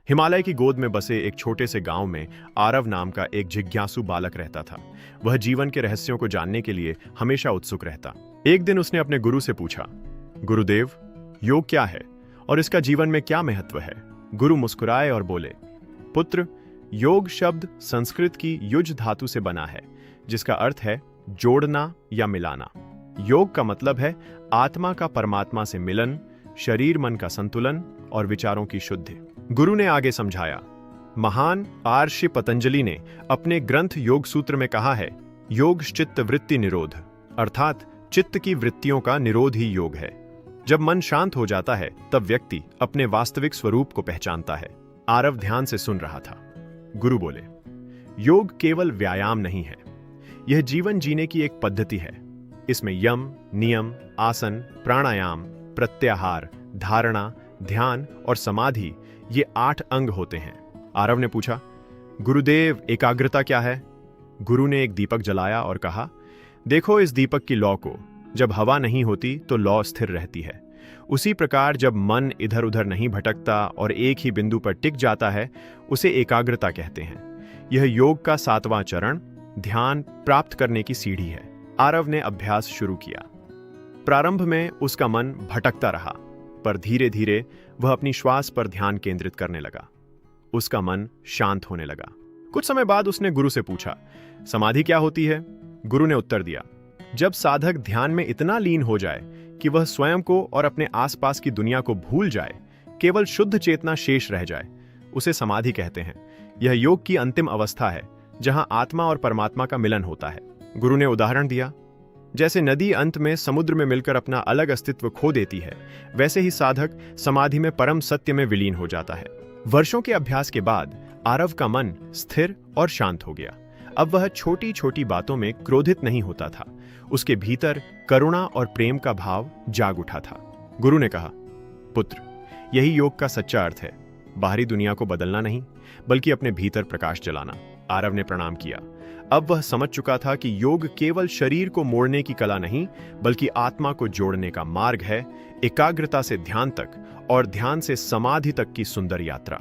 हिमालय की गोद में बसे एक छोटे से गांव में आरव नाम का एक जिज्ञासु बालक रहता था। वह जीवन के रहस्यों को जानने के लिए हमेशा उत्सुक रहता। एक दिन उसने अपने गुरु से पूछा, गुरुदेव, योग क्या है और इसका जीवन में क्या महत्व है? गुरु मुस्कुराए और बोले, पुत्र, योग शब्द संस्कृत की युज धातु से बना है, जिसका अर्थ है जोड़ना या मिलाना। योग का मतलब है आत्मा का परमात्मा से मिलन, शरीर मन का संतुलन और विचारों की शुद्धि। गुरु ने आगे समझाया, महान आर्षि पतंजलि ने अपने ग्रंथ योग सूत्र में कहा है, योग चित्त वृत्ति निरोध, अर्थात चित्त की वृत्तियों का निरोध ही योग है। जब मन शांत हो जाता है तब व्यक्ति अपने वास्तविक स्वरूप को पहचानता है। आरव ध्यान से सुन रहा था। गुरु बोले, योग केवल व्यायाम नहीं है, यह जीवन जीने की एक पद्धति है। इसमें यम, नियम, आसन, प्राणायाम, प्रत्याहार, धारणा, ध्यान और समाधि, ये 8 अंग होते हैं। आरव ने पूछा, गुरुदेव, एकाग्रता क्या है? गुरु ने एक दीपक जलाया और कहा, देखो इस दीपक की लौ को, जब हवा नहीं होती तो लौ स्थिर रहती है। उसी प्रकार जब मन इधर उधर नहीं भटकता और एक ही बिंदु पर टिक जाता है, उसे एकाग्रता कहते हैं। यह योग का 7वां चरण, ध्यान प्राप्त करने की सीढ़ी है। आरव ने अभ्यास शुरू किया। प्रारंभ में उसका मन भटकता रहा, पर धीरे धीरे वह अपनी श्वास पर ध्यान केंद्रित करने लगा। उसका मन शांत होने लगा। कुछ समय बाद उसने गुरु से पूछा, समाधि क्या होती है? गुरु ने उत्तर दिया, जब साधक ध्यान में इतना लीन हो जाए कि वह स्वयं को और अपने आसपास की दुनिया को भूल जाए, केवल शुद्ध चेतना शेष रह जाए, उसे समाधि कहते हैं। यह योग की अंतिम अवस्था है, जहां आत्मा और परमात्मा का मिलन होता है। गुरु ने उदाहरण दिया, जैसे नदी अंत में समुद्र में मिलकर अपना अलग अस्तित्व खो देती है, वैसे ही साधक समाधि में परम सत्य में विलीन हो जाता है। वर्षों के अभ्यास के बाद आरव का मन स्थिर और शांत हो गया। अब वह छोटी छोटी बातों में क्रोधित नहीं होता था। उसके भीतर करुणा और प्रेम का भाव जाग उठा था। गुरु ने कहा, पुत्र, यही योग का सच्चा अर्थ है, बाहरी दुनिया को बदलना नहीं, बल्कि अपने भीतर प्रकाश जलाना। आरव ने प्रणाम किया। अब वह समझ चुका था कि योग केवल शरीर को मोड़ने की कला नहीं, बल्कि आत्मा को जोड़ने का मार्ग है, एकाग्रता से ध्यान तक और ध्यान से समाधि तक की सुंदर यात्रा।